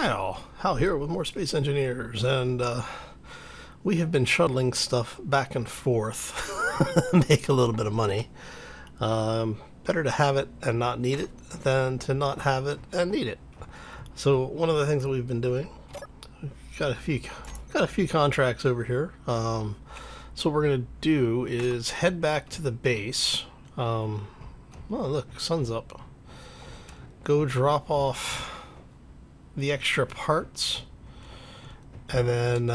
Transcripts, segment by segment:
Hi all, Hal here with more Space Engineers, and we have been shuttling stuff back and forth, make a little bit of money. Better to have it and not need it than to not have it and need it. So one of the things that we've been doing, got a few contracts over here. So what we're gonna do is head back to the base. Oh look, sun's up. Go drop off the extra parts, and then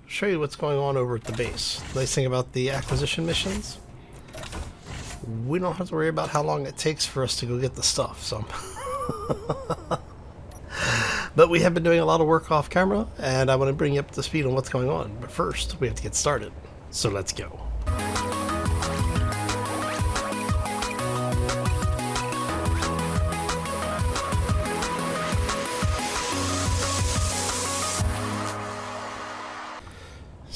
show you what's going on over at the base. The nice thing about the acquisition missions, we don't have to worry about how long it takes for us to go get the stuff. So, but we have been doing a lot of work off camera, and I want to bring you up to speed on what's going on. But first, we have to get started. So let's go.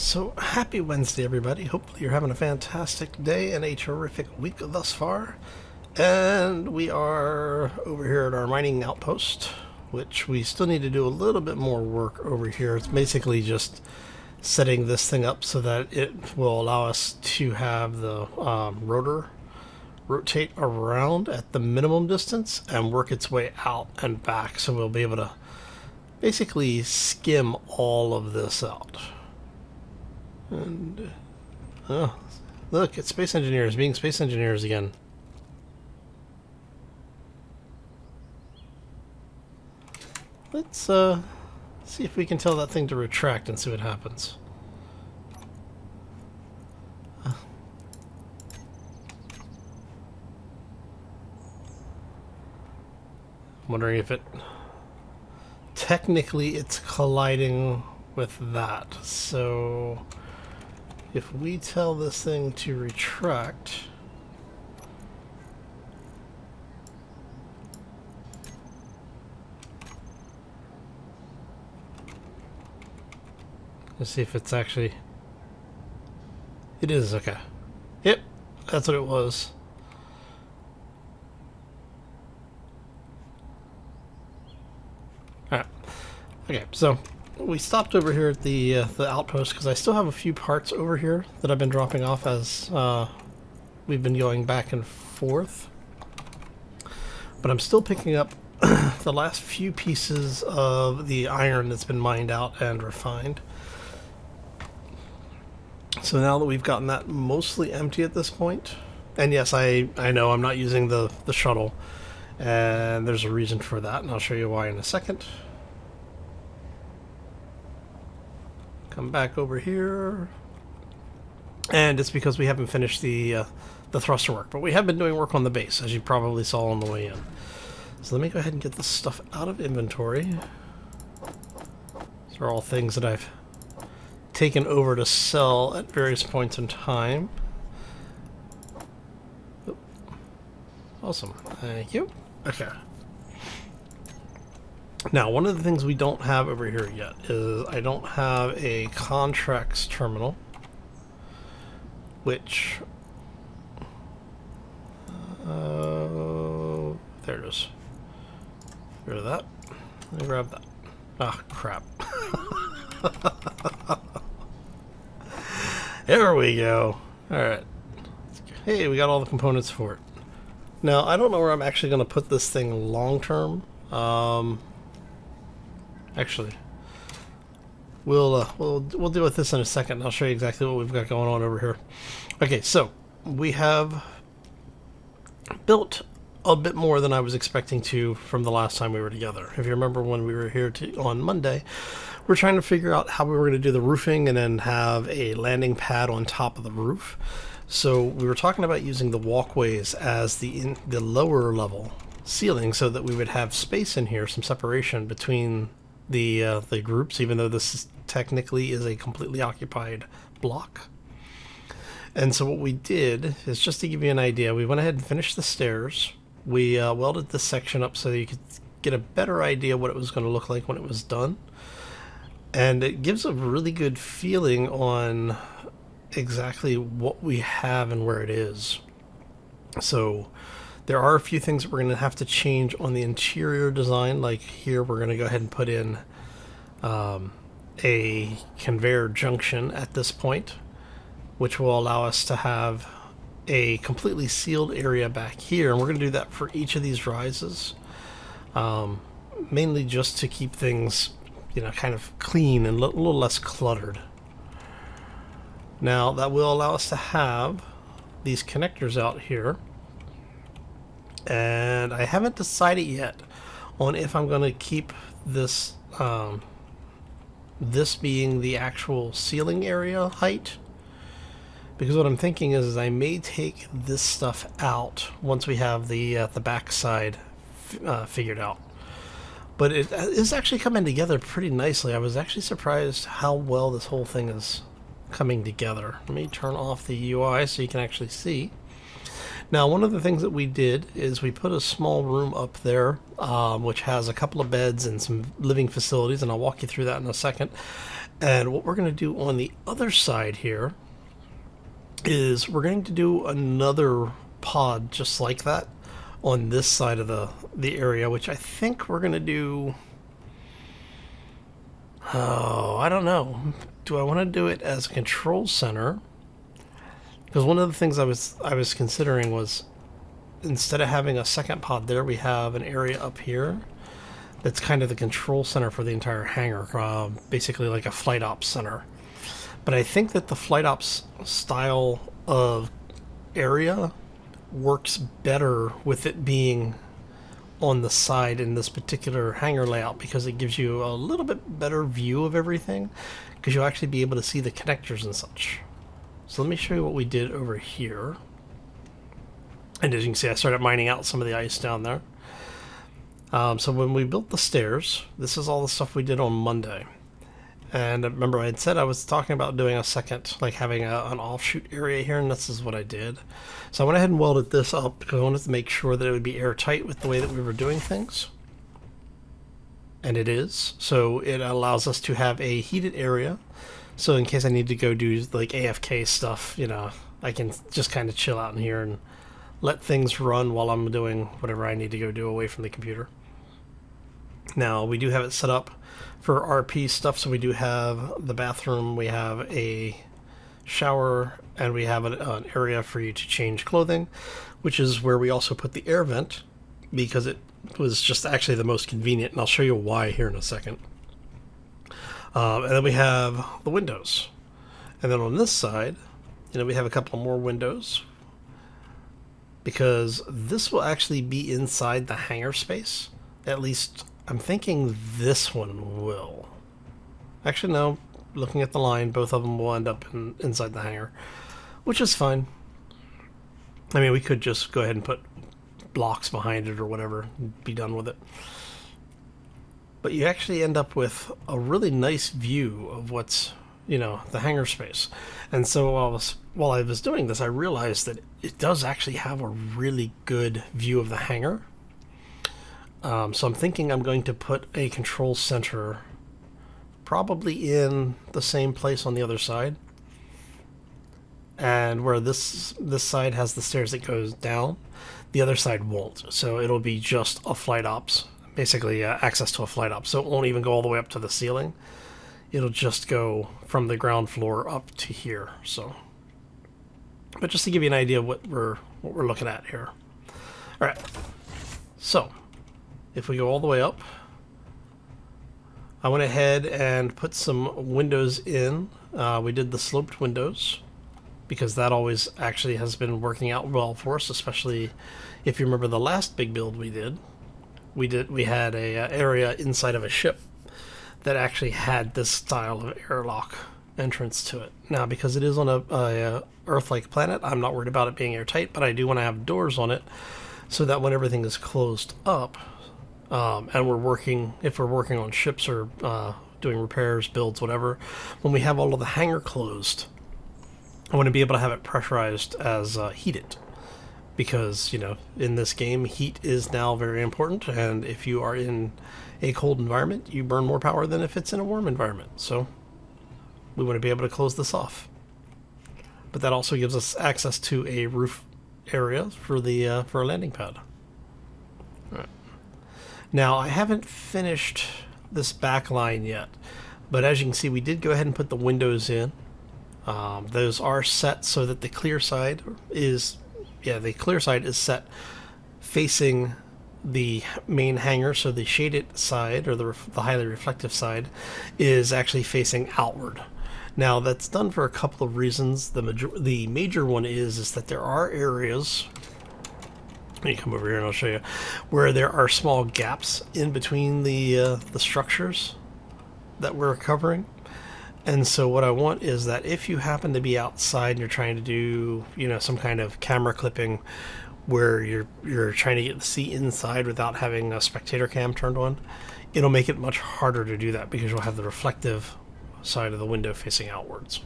So, happy Wednesday, everybody. Hopefully you're having a fantastic day and a terrific week thus far. And we are over here at our mining outpost, which we still need to do a little bit more work over here. It's basically just setting this thing up so that it will allow us to have the rotor rotate around at the minimum distance and work its way out and back. So we'll be able to basically skim all of this out. And look, it's Space Engineers being Space Engineers again. Let's see if we can tell that thing to retract and see what happens. I'm wondering if it technically it's colliding with that. So if we tell this thing to retract, let's see if it's actually, it is, okay. Yep, that's what it was. Alright, okay, so we stopped over here at the outpost because I still have a few parts over here that I've been dropping off as we've been going back and forth. But I'm still picking up the last few pieces of the iron that's been mined out and refined. So now that we've gotten that mostly empty at this point, and yes, I know I'm not using the shuttle, and there's a reason for that, and I'll show you why in a second. Come back over here, and it's because we haven't finished the thruster work, but we have been doing work on the base, as you probably saw on the way in. So let me go ahead and get this stuff out of inventory. These are all things that I've taken over to sell at various points in time. Oh, awesome, thank you. Okay. Now, one of the things we don't have over here yet is I don't have a contracts terminal, which, there it is. Get rid of that. Let me grab that. Ah, crap. There we go. Alright. Hey, we got all the components for it. Now, I don't know where I'm actually going to put this thing long term. Actually, we'll deal with this in a second. I'll show you exactly what we've got going on over here. Okay, so we have built a bit more than I was expecting to from the last time we were together. If you remember when we were here on Monday, we're trying to figure out how we were going to do the roofing and then have a landing pad on top of the roof. So we were talking about using the walkways as the lower level ceiling so that we would have space in here, some separation between the groups, even though this technically is a completely occupied block. And so what we did is, just to give you an idea, we went ahead and finished the stairs. We welded this section up so that you could get a better idea what it was going to look like when it was done. And it gives a really good feeling on exactly what we have and where it is. So There are a few things that we're going to have to change on the interior design. Like here, we're going to go ahead and put in a conveyor junction at this point, which will allow us to have a completely sealed area back here. And we're going to do that for each of these rises, mainly just to keep things, kind of clean and a little less cluttered. Now, that will allow us to have these connectors out here. And I haven't decided yet on if I'm going to keep this this being the actual ceiling area height, because what I'm thinking is I may take this stuff out once we have the back side figured out. But it is actually coming together pretty nicely. I was actually surprised how well this whole thing is coming together. Let me turn off the UI so you can actually see. Now, one of the things that we did is we put a small room up there, which has a couple of beds and some living facilities, and I'll walk you through that in a second. And what we're going to do on the other side here is we're going to do another pod just like that on this side of the area, which I think we're going to do... Oh, I don't know. Do I want to do it as a control center? Because one of the things I was considering was, instead of having a second pod there, we have an area up here that's kind of the control center for the entire hangar, basically like a flight ops center. But I think that the flight ops style of area works better with it being on the side in this particular hangar layout, because it gives you a little bit better view of everything, because you'll actually be able to see the connectors and such. So let me show you what we did over here. And as you can see, I started mining out some of the ice down there. So when we built the stairs, this is all the stuff we did on Monday. And remember I had said I was talking about doing a second, like having an offshoot area here, and this is what I did. So I went ahead and welded this up because I wanted to make sure that it would be airtight with the way that we were doing things. And it is. So it allows us to have a heated area. So in case I need to go do like AFK stuff, I can just kind of chill out in here and let things run while I'm doing whatever I need to go do away from the computer. Now, we do have it set up for RP stuff, so we do have the bathroom, we have a shower, and we have an area for you to change clothing, which is where we also put the air vent, because it was just actually the most convenient, and I'll show you why here in a second. And then we have the windows. And then on this side, we have a couple more windows, because this will actually be inside the hangar space. At least I'm thinking this one will. Actually, no. Looking at the line, both of them will end up inside the hangar, which is fine. I mean, we could just go ahead and put blocks behind it or whatever and be done with it. But you actually end up with a really nice view of what's, the hangar space. And so while I was doing this, I realized that it does actually have a really good view of the hangar. So I'm thinking I'm going to put a control center probably in the same place on the other side. And where this side has the stairs that goes down, the other side won't. So it'll be just a flight ops. Basically access to a flight op, so it won't even go all the way up to the ceiling. It'll just go from the ground floor up to here. So, but just to give you an idea of what we're looking at here. All right. So, if we go all the way up, I went ahead and put some windows in. We did the sloped windows because that always actually has been working out well for us, especially if you remember the last big build we did. We had a area inside of a ship that actually had this style of airlock entrance to it. Now, because it is on a Earth-like planet, I'm not worried about it being airtight, but I do want to have doors on it so that when everything is closed up, and if we're working on ships or doing repairs, builds, whatever, when we have all of the hangar closed, I want to be able to have it pressurized as heated. Because, in this game, heat is now very important, and if you are in a cold environment, you burn more power than if it's in a warm environment. So, we want to be able to close this off. But that also gives us access to a roof area for the for a landing pad. All right. Now I haven't finished this back line yet, but as you can see, we did go ahead and put the windows in. Those are set so that the clear side is, the clear side is set facing the main hangar, so the shaded side, or the highly reflective side, is actually facing outward. Now that's done for a couple of reasons. The major one is that there are areas, let me come over here and I'll show you, where there are small gaps in between the structures that we're covering. And so what I want is that if you happen to be outside and you're trying to do, some kind of camera clipping where you're trying to get to see inside without having a spectator cam turned on, it'll make it much harder to do that because you'll have the reflective side of the window facing outwards.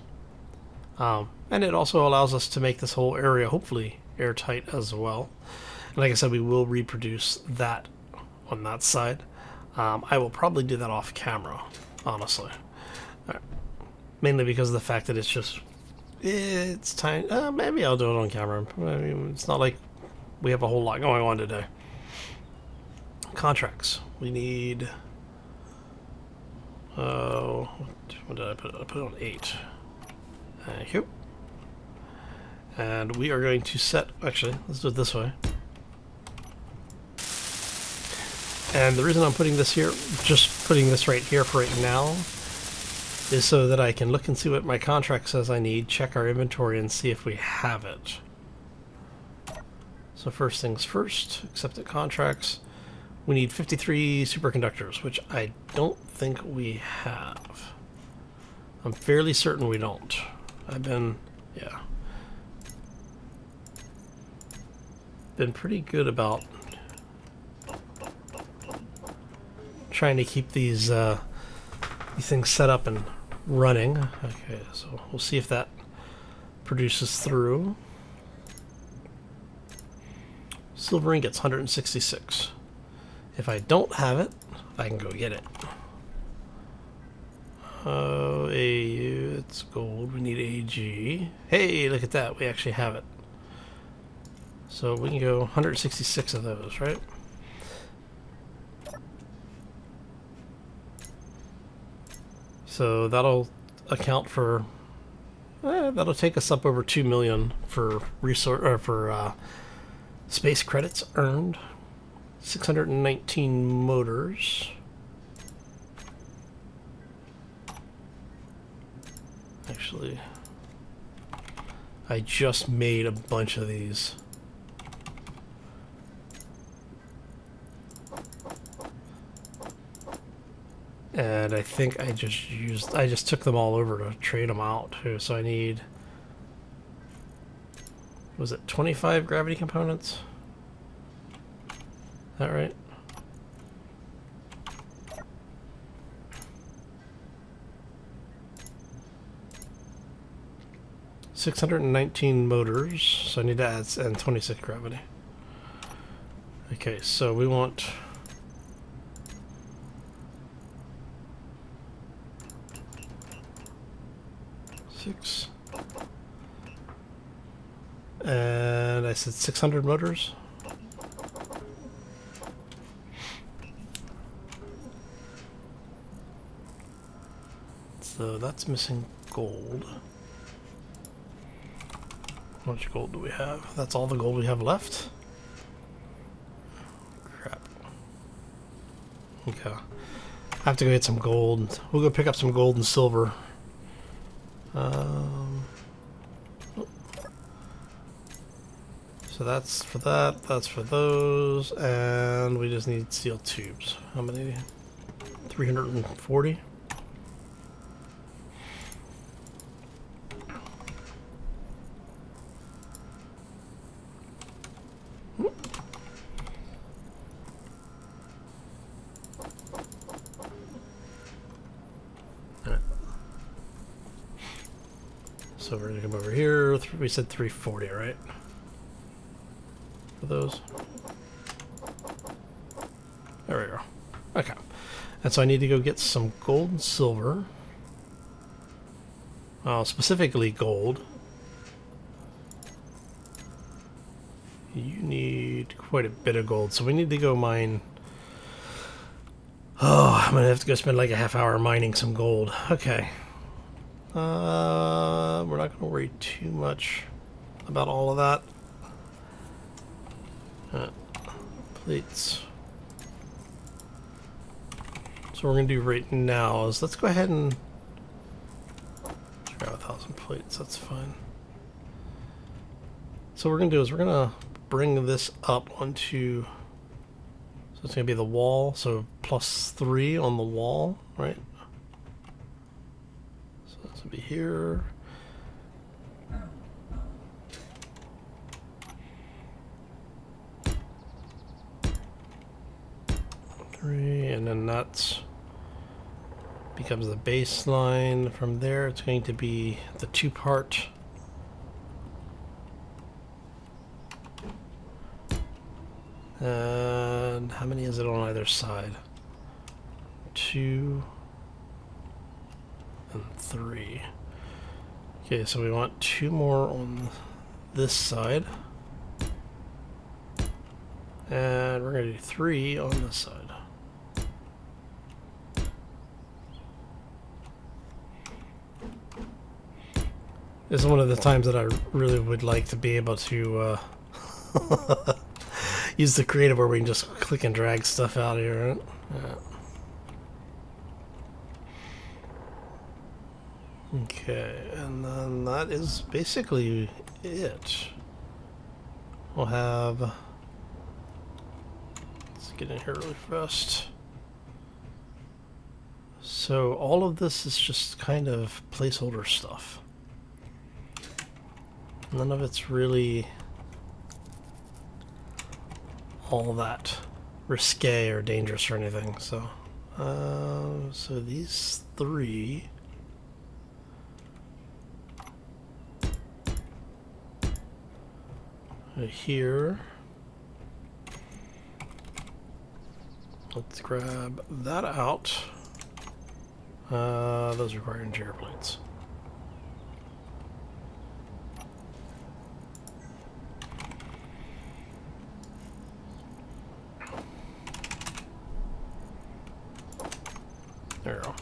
And it also allows us to make this whole area hopefully airtight as well. And like I said, we will reproduce that on that side. I will probably do that off camera, honestly. Mainly because of the fact that it's tiny. Maybe I'll do it on camera. I mean, it's not like we have a whole lot going on today. Contracts. We need... what did I put? I put it on 8. Thank you. And we are going to set... Actually, let's do it this way. And the reason I'm putting this here, just putting this right here for right now, is so that I can look and see what my contract says I need, check our inventory, and see if we have it. So first things first, accepted contracts. We need 53 superconductors, which I don't think we have. I'm fairly certain we don't. Been pretty good about trying to keep these things set up and running. Okay, so we'll see if that produces through. Silver ingots, 166. If I don't have it, I can go get it. AU, it's gold. We need AG. Hey, look at that. We actually have it. So we can go 166 of those, right? So that'll account for... that'll take us up over 2 million for space credits earned. 619 motors. Actually, I just made a bunch of these. And I think I just took them all over to trade them out too. So I need, was it 25 gravity components? Is that right? $619 motors, so I need to add, and 26 gravity. Okay, so we want 6, and I said 600 motors. So that's missing gold. How much gold do we have? That's all the gold we have left? Crap. Okay. I have to go get some gold. We'll go pick up some gold and silver. So that's for that, that's for those, and we just need steel tubes. How many? 340? So we're gonna come over here. We said 340, right? For those. There we go. Okay. And so I need to go get some gold and silver. Specifically gold. You need quite a bit of gold, so we need to go mine. Oh, I'm gonna have to go spend like a half hour mining some gold. Okay. We're not gonna worry too much about all of that. Plates. So what we're gonna do right now is let's go ahead and grab 1,000 plates. That's fine. So what we're gonna do is we're gonna bring this up onto. So it's gonna be the wall. So +3 on the wall, right? So this will be here. And then that becomes the baseline. From there it's going to be the 2-part. And how many is it on either side? 2 and 3. Okay, so we want 2 more on this side. And we're going to do 3 on this side. This is one of the times that I really would like to be able to use the creative where we can just click and drag stuff out here, right? Yeah. Okay, and then that is basically it. We'll have... Let's get in here really fast. So all of this is just kind of placeholder stuff. None of it's really all that risque or dangerous or anything. So, so these 3 here. Let's grab that out. Those require interior plates. There we go.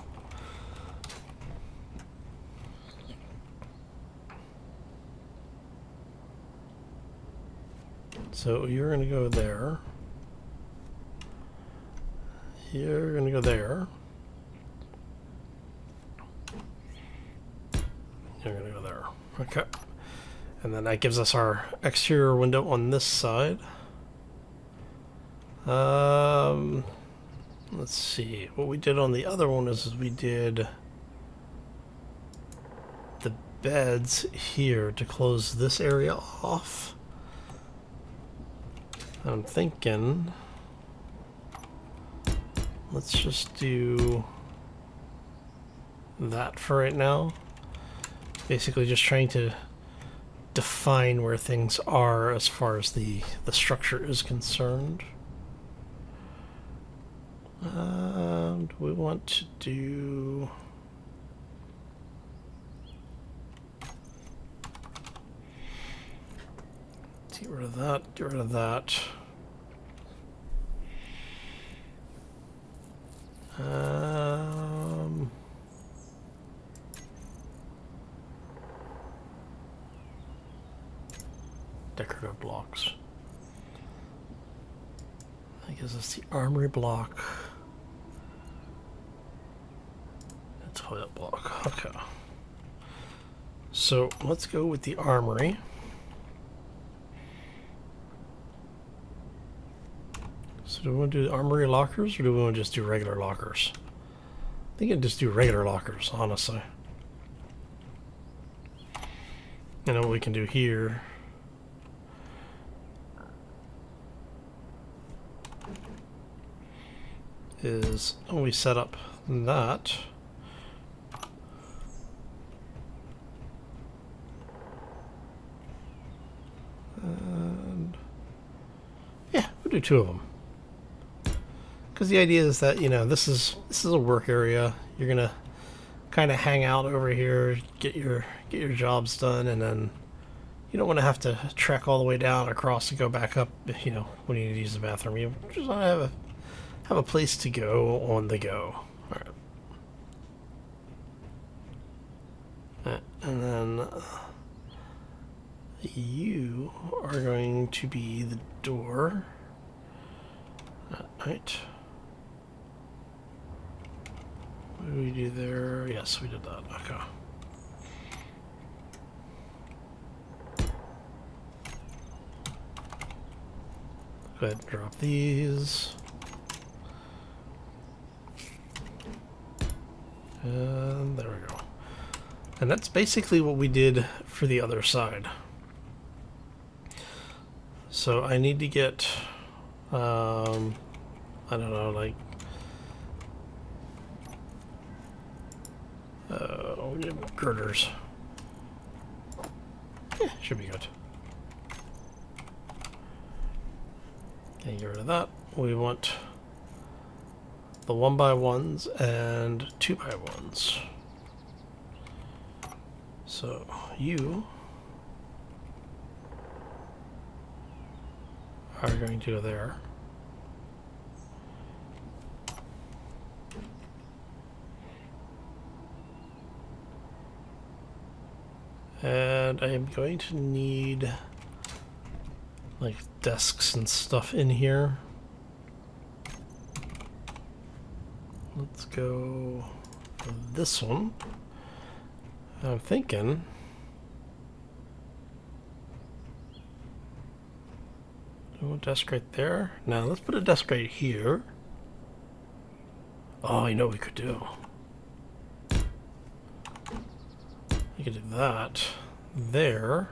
So you're going to go there. You're going to go there. You're going to go there. Okay. And then that gives us our exterior window on this side. Let's see. What we did on the other one is we did the beds here to close this area off. I'm thinking let's just do that for right now. Basically just trying to define where things are as far as the structure is concerned. Do we want to do... Get rid of that, get rid of that. Decorative blocks. I guess it's the armory block. The toilet block. Okay. So let's go with the armory. So do we want to do the armory lockers or do we want to just do regular lockers? I think I'd just do regular lockers, honestly. You know what we can do here is we set up that. And yeah, we'll do 2 of them. Because the idea is that, you know, this is a work area. You're gonna kind of hang out over here, get your jobs done, and then You don't want to have to trek all the way down across to go back up, you know, when you need to use the bathroom. You just want to have a place to go on the go. All right. And then you are going to be the door. Right. What did we do there? Yes, we did that. Okay. Go ahead and drop these. And there we go. And that's basically what we did for the other side. So I need to get, I don't know, like, girders. Yeah, should be good. Okay, get rid of that. We want the 1x1s and 2x1s. So you are going to go there. And I am going to need like desks and stuff in here. Let's go for this one. I'm thinking do a desk right there. Now let's put a desk right here. Oh, you know what we could do? You could do that there.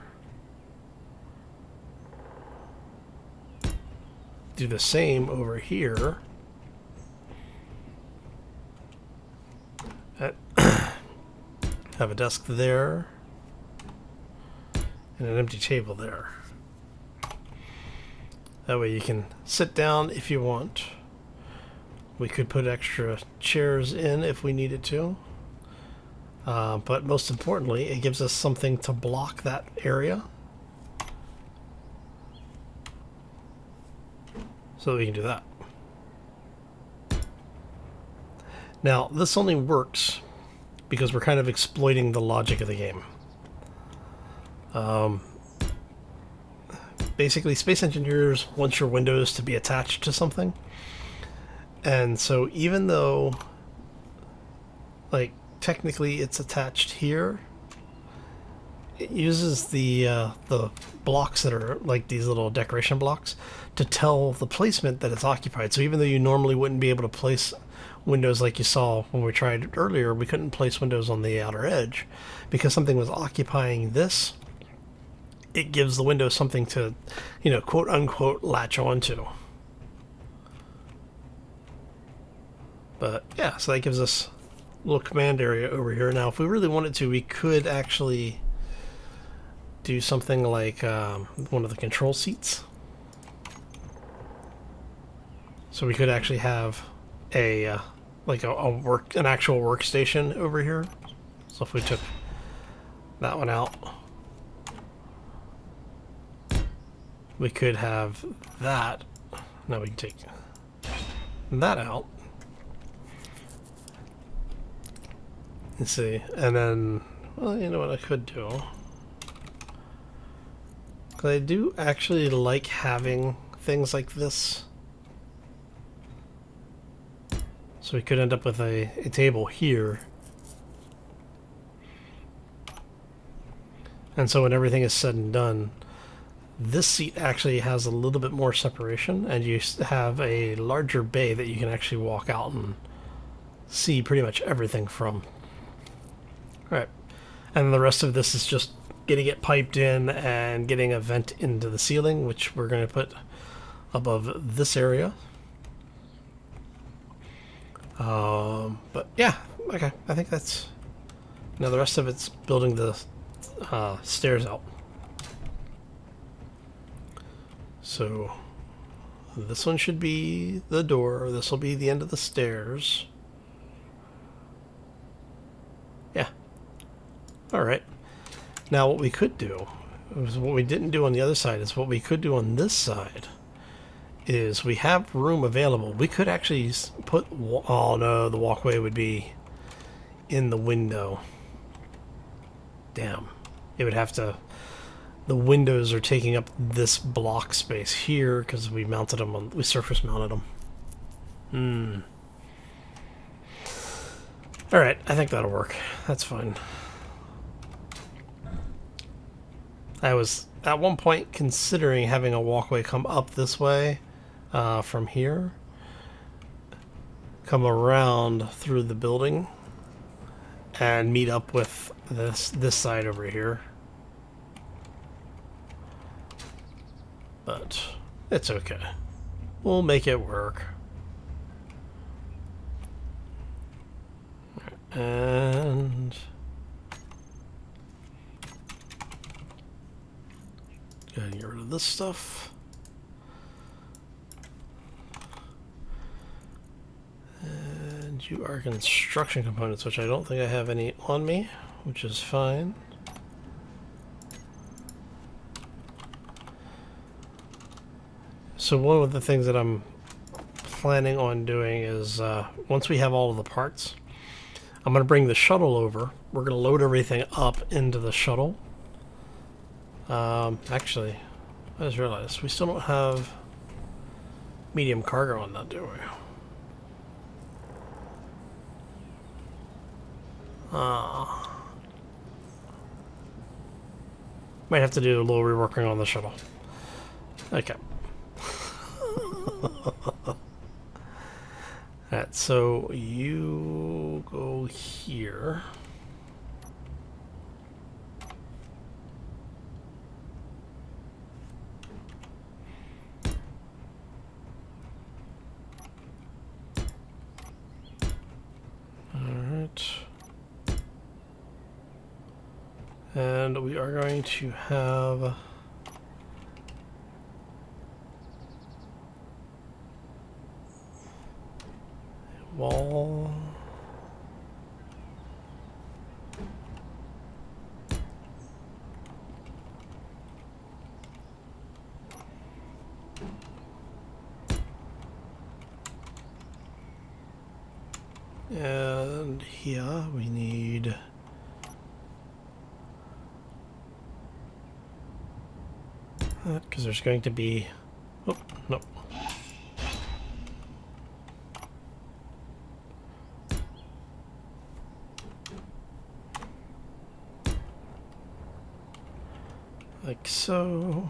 Do the same over here. Have a desk there. And an empty table there. That way you can sit down if you want. We could put extra chairs in if we needed to. But most importantly, it gives us something to block that area. So we can do that. Now, this only works because we're kind of exploiting the logic of the game. Basically, Space Engineers wants your windows to be attached to something. And so even though, like, technically it's attached here, it uses the blocks that are like these little decoration blocks to tell the placement that it's occupied. So even though you normally wouldn't be able to place windows like you saw when we tried earlier, we couldn't place windows on the outer edge because something was occupying this. It gives the window something to, you know, quote unquote latch onto. But yeah, so that gives us a little command area over here. Now if we really wanted to, we could actually do something like one of the control seats. So we could actually have a like an actual workstation over here. So if we took that one out, we could have that. Now we can take that out. Let's see, and then, well, you know what I could do? Because I do actually like having things like this. So we could end up with a table here. And so when everything is said and done, this seat actually has a little bit more separation, and you have a larger bay that you can actually walk out and see pretty much everything from. Right. And the rest of this is just getting it piped in and getting a vent into the ceiling, which we're going to put above this area. But yeah, okay, I think that's... Now the rest of it's building the stairs out. So this one should be the door, this will be the end of the stairs. Yeah. Alright. Now what we could do, what we didn't do on the other side is what we could do on this side is we have room available. We could actually put... Oh no, the walkway would be in the window. Damn. It would have to... The windows are taking up this block space here because we mounted them on... We surface mounted them. Alright, I think that'll work. That's fine. I was at one point considering having a walkway come up this way from here, come around through the building, and meet up with this side over here. But it's okay. We'll make it work. And go ahead and get rid of this stuff. And you are construction components, which I don't think I have any on me, which is fine. So one of the things that I'm planning on doing is once we have all of the parts, I'm going to bring the shuttle over. We're going to load everything up into the shuttle. Actually, I just realized we still don't have medium cargo on that, do we? Might have to do a little reworking on the shuttle. Okay. Alright, so you go here. Alright. And we are going to have wall. And here we need that because there's going to be, oh no, like so.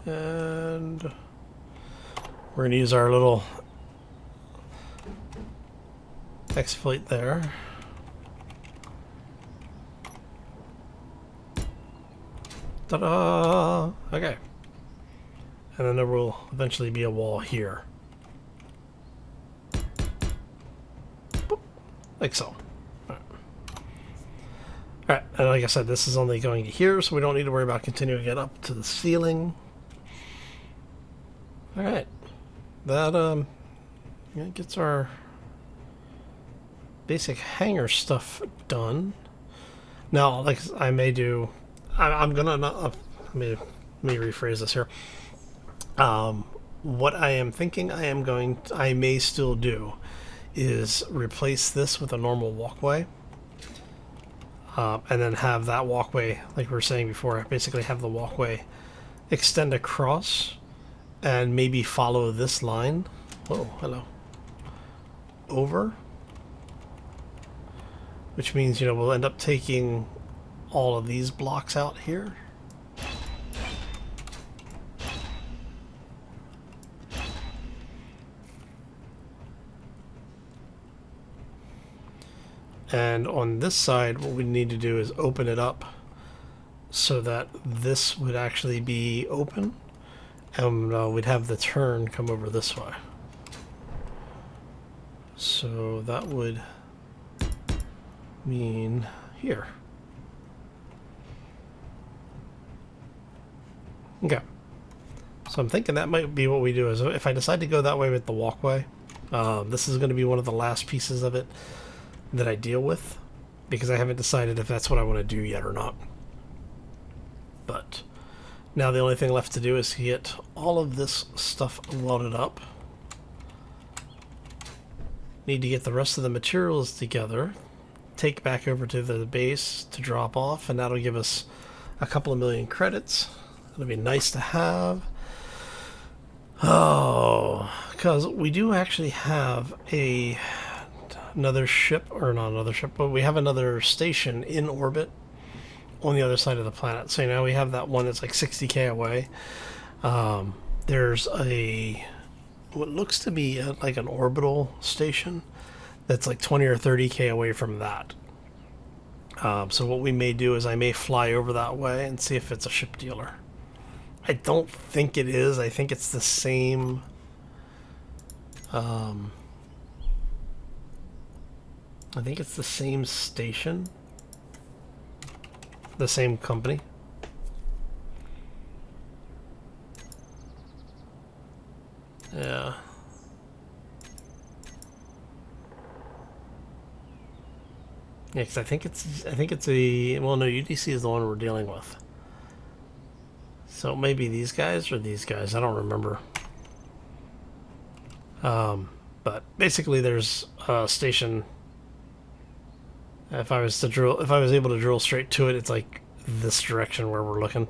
And we're going to use our little exploit there. Ta-da! Okay. And then there will eventually be a wall here. Boop. Like so. Alright, and like I said, this is only going to here, so we don't need to worry about continuing it up to the ceiling. Alright. That, gets our basic hangar stuff done. Now, like I may do... I'm gonna... let me rephrase this here. What I am thinking I may still do is replace this with a normal walkway. And then have that walkway, like we were saying before, basically have the walkway extend across and maybe follow this line. Whoa, hello. Over. Which means, we'll end up taking all of these blocks out here. And on this side, what we need to do is open it up so that this would actually be open, and we'd have the turn come over this way. So that would mean here. Okay. So I'm thinking that might be what we do. Is if I decide to go that way with the walkway, this is going to be one of the last pieces of it. that I deal with, because I haven't decided if that's what I want to do yet or not. But now the only thing left to do is get all of this stuff welded up. Need to get the rest of the materials together, take back over to the base to drop off, and that'll give us a couple of million credits. It'll be nice to have. Oh, because we do actually have another ship, or not another ship, but we have another station in orbit on the other side of the planet. So now we have that one that's like 60k away. There's what looks to be like an orbital station that's like 20 or 30k away from that. So what we may do is I may fly over that way and see if it's a ship dealer. I don't think it is. I think it's the same. I think it's the same station, the same company. Yeah. Yeah, because I think it's a, well, no, UDC is the one we're dealing with. So maybe these guys or these guys, I don't remember. But basically there's a station. If I was able to drill straight to it, it's like this direction where we're looking.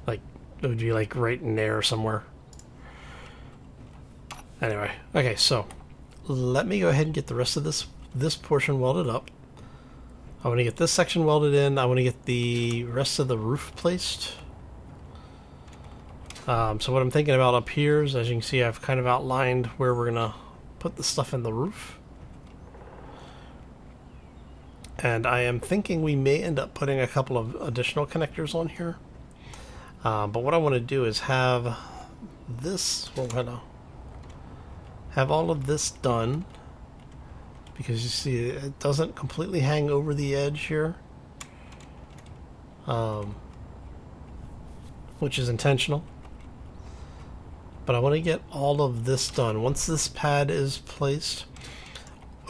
Like, it would be like right in there somewhere. Anyway, okay, so let me go ahead and get the rest of this portion welded up. I want to get this section welded in. I want to get the rest of the roof placed. So what I'm thinking about up here is, as you can see, I've kind of outlined where we're going to put the stuff in the roof. And I am thinking we may end up putting a couple of additional connectors on here. But what I want to do is have this, we're going to have all of this done, because you see it doesn't completely hang over the edge here, which is intentional. But I want to get all of this done. Once this pad is placed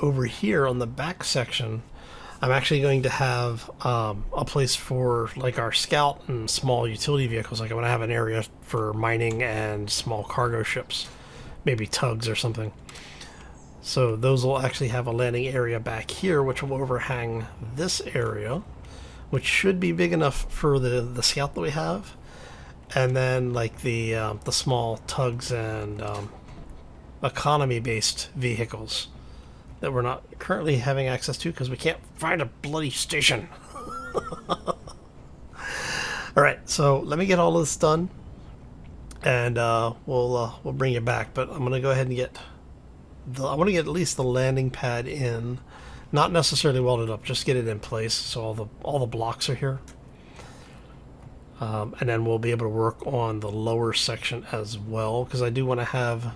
over here on the back section, I'm actually going to have a place for like our scout and small utility vehicles. Like I'm going to have an area for mining and small cargo ships, maybe tugs or something. So those will actually have a landing area back here, which will overhang this area, which should be big enough for the scout that we have. And then like the small tugs and economy-based vehicles that we're not currently having access to because we can't find a bloody station. Alright, so let me get all this done, and we'll bring you back. But I'm gonna go ahead and get I want to get at least the landing pad in, not necessarily welded up, just get it in place so all the blocks are here. And then we'll be able to work on the lower section as well, because I do want to have,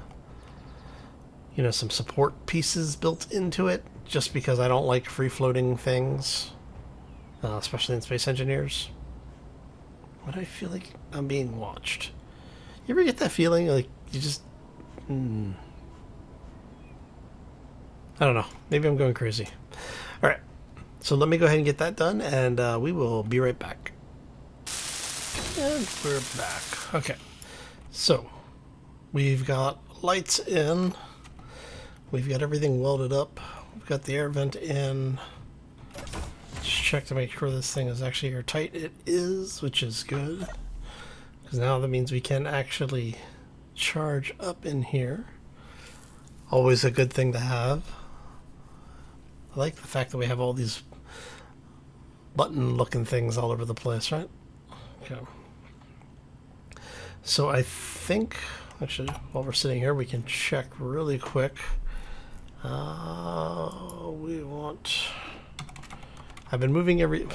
you know, some support pieces built into it, just because I don't like free-floating things, especially in Space Engineers. Why do I feel like I'm being watched? You ever get that feeling like you just... I don't know. Maybe I'm going crazy. Alright, so let me go ahead and get that done, and we will be right back. And we're back. Okay, so we've got lights in. We've got everything welded up. We've got the air vent in. Just check to make sure this thing is actually airtight. It is, which is good, because now that means we can actually charge up in here. Always a good thing to have. I like the fact that we have all these button-looking things all over the place, right? Okay. So I think, actually, while we're sitting here, we can check really quick. We want... I've been moving Oops,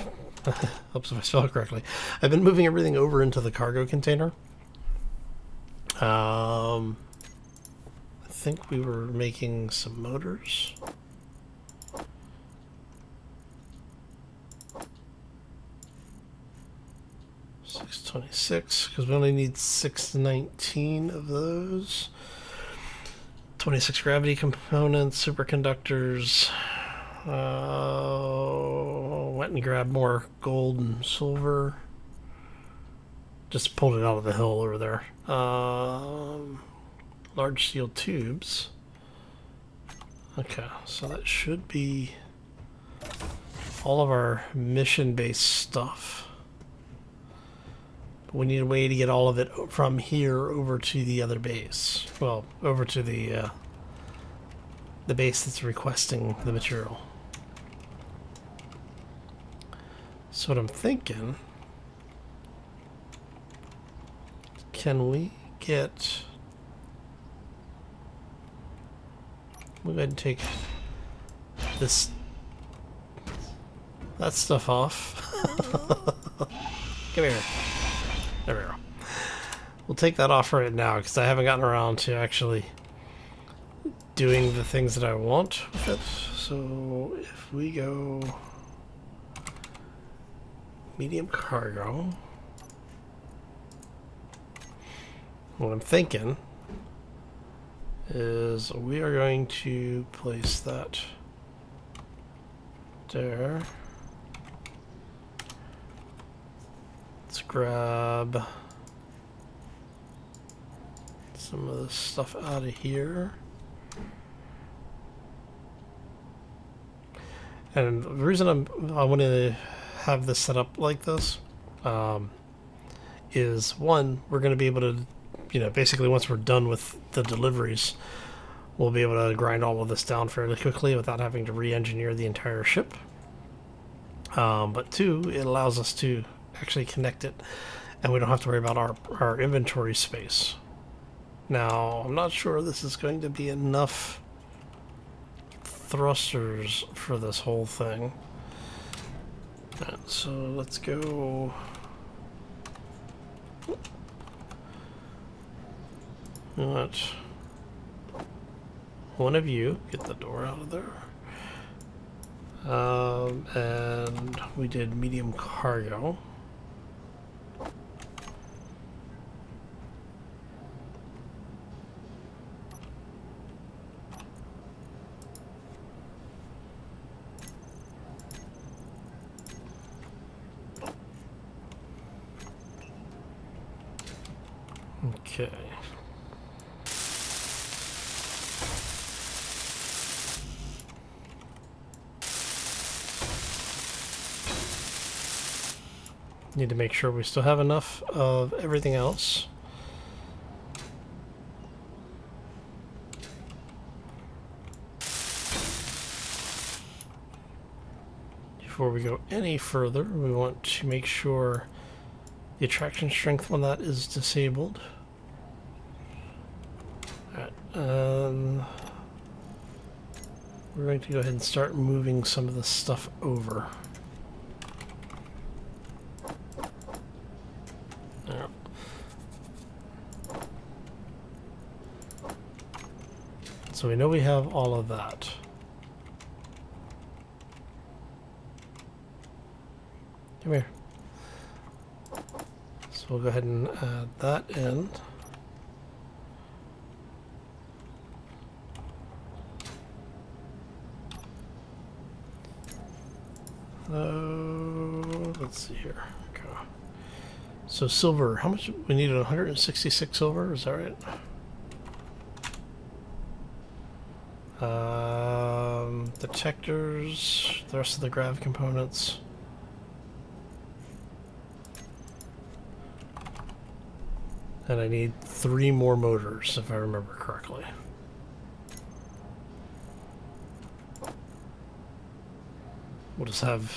if I spell it correctly. I've been moving everything over into the cargo container. I think we were making some motors. $626, because we only need 619 of those. 26 gravity components, superconductors. Went and grabbed more gold and silver. Just pulled it out of the hill over there. Large steel tubes. Okay, so that should be all of our mission-based stuff. But we need a way to get all of it from here over to the other base. Well, over to the base that's requesting the material. So what I'm thinking, can we get... We'll go ahead and take that stuff off. Come here. There we go. We'll take that off right now because I haven't gotten around to actually doing the things that I want with it. So if we go medium cargo, what I'm thinking is we are going to place that there. Let's grab some of this stuff out of here. And the reason I want to have this set up like this is, one, we're going to be able to, basically once we're done with the deliveries, we'll be able to grind all of this down fairly quickly without having to re-engineer the entire ship. But two, it allows us to actually connect it, and we don't have to worry about our inventory space. Now, I'm not sure this is going to be enough thrusters for this whole thing. So let's go. We want one of you, get the door out of there. And we did medium cargo. Okay. Need to make sure we still have enough of everything else. Before we go any further, we want to make sure the attraction strength on that is disabled. Alright, we're going to go ahead and start moving some of this stuff over. There. So we know we have all of that. Come here. So we'll go ahead and add that in. Let's see here. Okay. So silver, how much? We needed 166 silver, is that right? Detectors, the rest of the grav components. And I need 3 more motors, if I remember correctly. We'll just have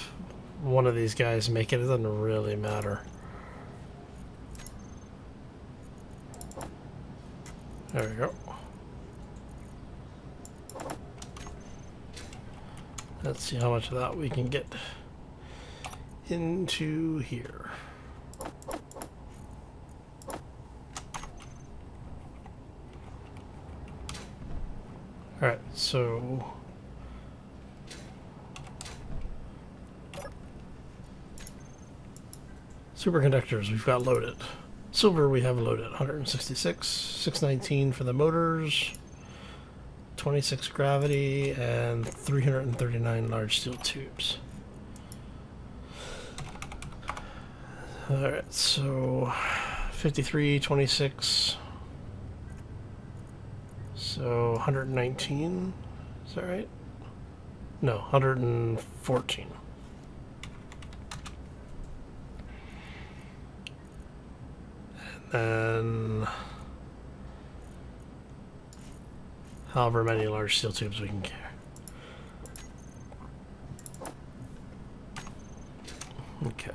one of these guys make it. It doesn't really matter. There we go. Let's see how much of that we can get into here. Alright, so superconductors we've got loaded. Silver we have loaded, 166, 619 for the motors, 26 gravity, and 339 large steel tubes. Alright, so 53, 26. So 119. Is that right? No, 114. And however many large steel tubes we can carry. Okay.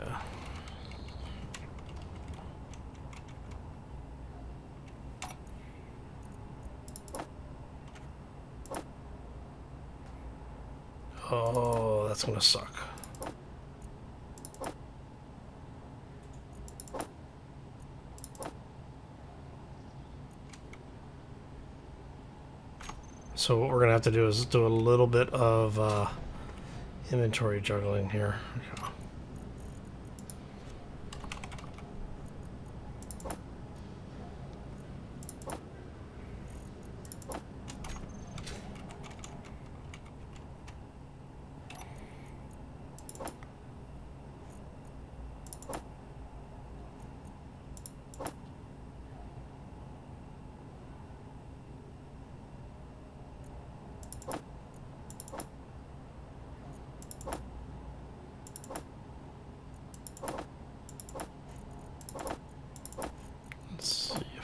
Oh, that's gonna suck. So what we're gonna have to do is do a little bit of inventory juggling here. Okay.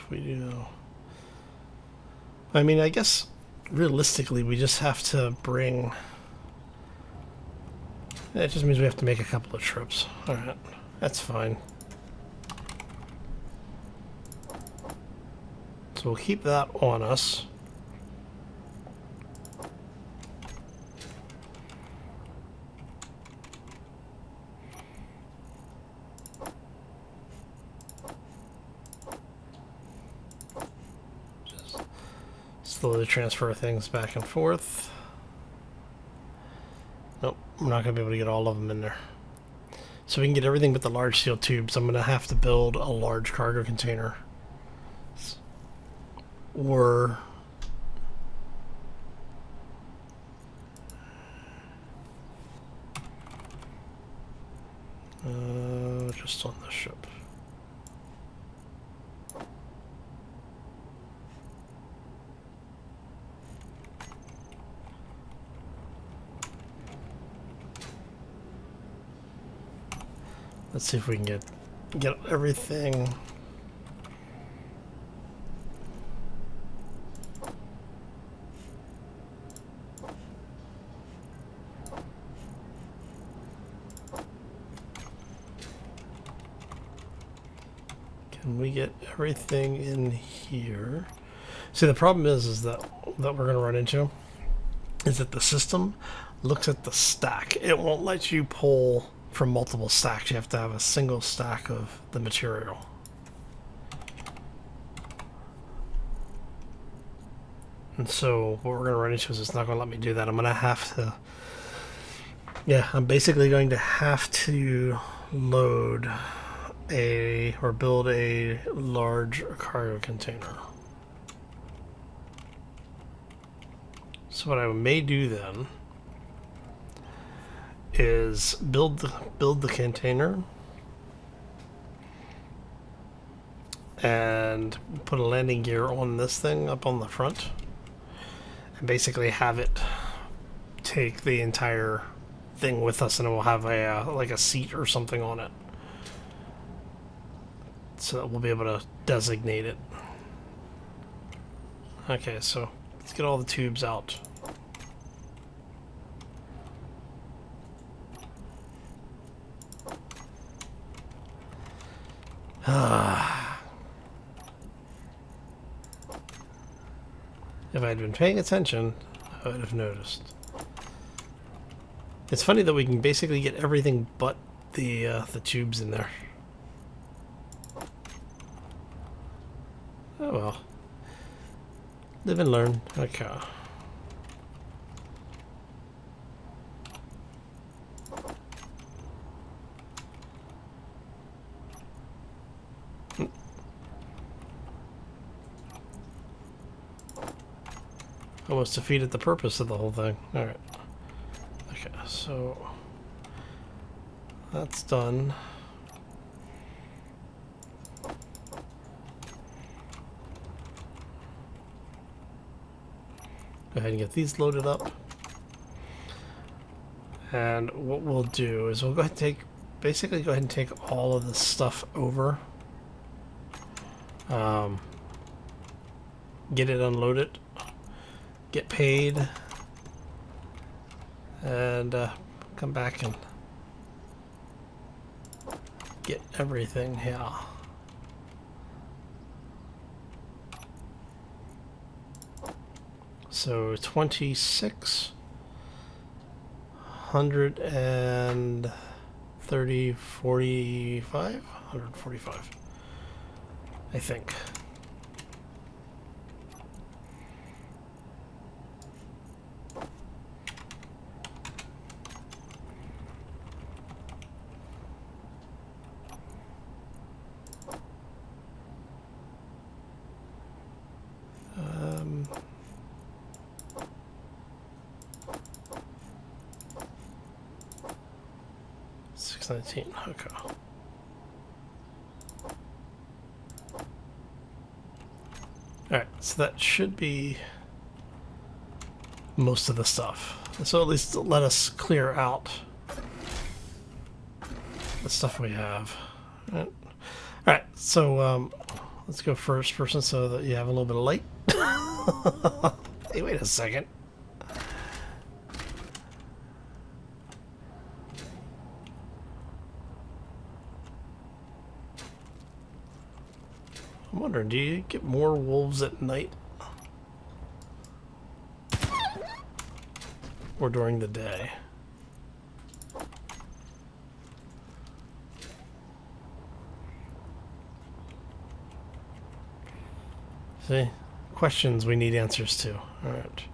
We do. I mean, I guess realistically, we just have to bring. It just means we have to make a couple of trips. All right, that's fine. So we'll keep that on us. Slowly transfer things back and forth. Nope, I'm not going to be able to get all of them in there. So we can get everything but the large steel tubes. I'm going to have to build a large cargo container. Or... just on the ship. Let's see if we can get everything. Can we get everything in here? See, the problem is that we're going to run into is that the system looks at the stack. It won't let you pull from multiple stacks. You have to have a single stack of the material. And so what we're going to run into is it's not going to let me do that. I'm going to have to... Yeah, I'm basically going to have to load or build a large cargo container. So what I may do then is build the container and put a landing gear on this thing up on the front and basically have it take the entire thing with us, and it will have a like a seat or something on it, so that we'll be able to designate it. Okay, so let's get all the tubes out. If I'd been paying attention, I would have noticed. It's funny that we can basically get everything but the tubes in there. Oh well. Live and learn. Okay. Almost defeated the purpose of the whole thing. Alright. Okay, so that's done. Go ahead and get these loaded up. And what we'll do is we'll go ahead and take, basically go ahead and take all of this stuff over. Get it unloaded, get paid, and come back and get everything here. So 2,630, 45, 145, I think. $619, okay. Alright, so that should be most of the stuff. So at least let us clear out the stuff we have. Alright, so let's go first person so that you have a little bit of light. Hey, wait a second. I'm wondering, do you get more wolves at night? Or during the day? See? Questions we need answers to. Alright.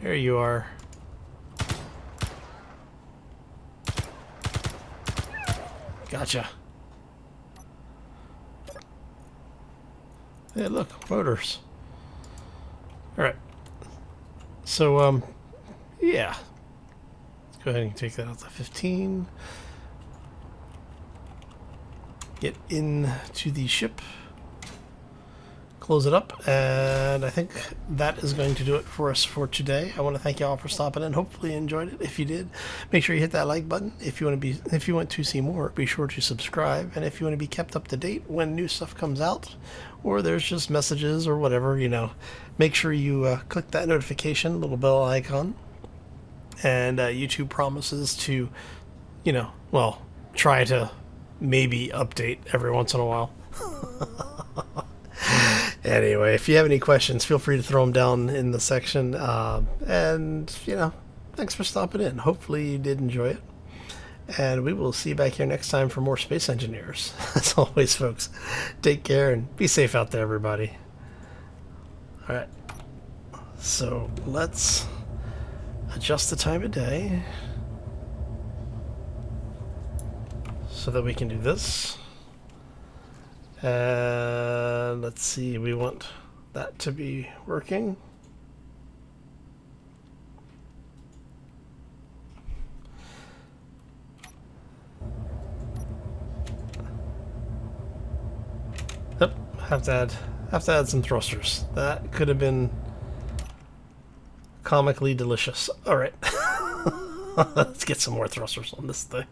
Here you are. Gotcha. Hey, look, motors. Alright. So, yeah. Let's go ahead and take that out to 15. Get into the ship. Close it up, and I think that is going to do it for us for today. I want to thank you all for stopping in. Hopefully you enjoyed it. If you did, make sure you hit that like button. If you want to see more, be sure to subscribe. And if you want to be kept up to date when new stuff comes out, or there's just messages or whatever, you know, make sure you click that notification, little bell icon. And YouTube promises to, you know, well, try to maybe update every once in a while. Anyway, if you have any questions, feel free to throw them down in the section. And, you know, thanks for stopping in. Hopefully you did enjoy it. And we will see you back here next time for more Space Engineers. As always, folks, take care and be safe out there, everybody. Alright. So, let's adjust the time of day so that we can do this. And let's see, we want that to be working. Yep, have to add some thrusters. That could have been comically delicious. All right, let's get some more thrusters on this thing.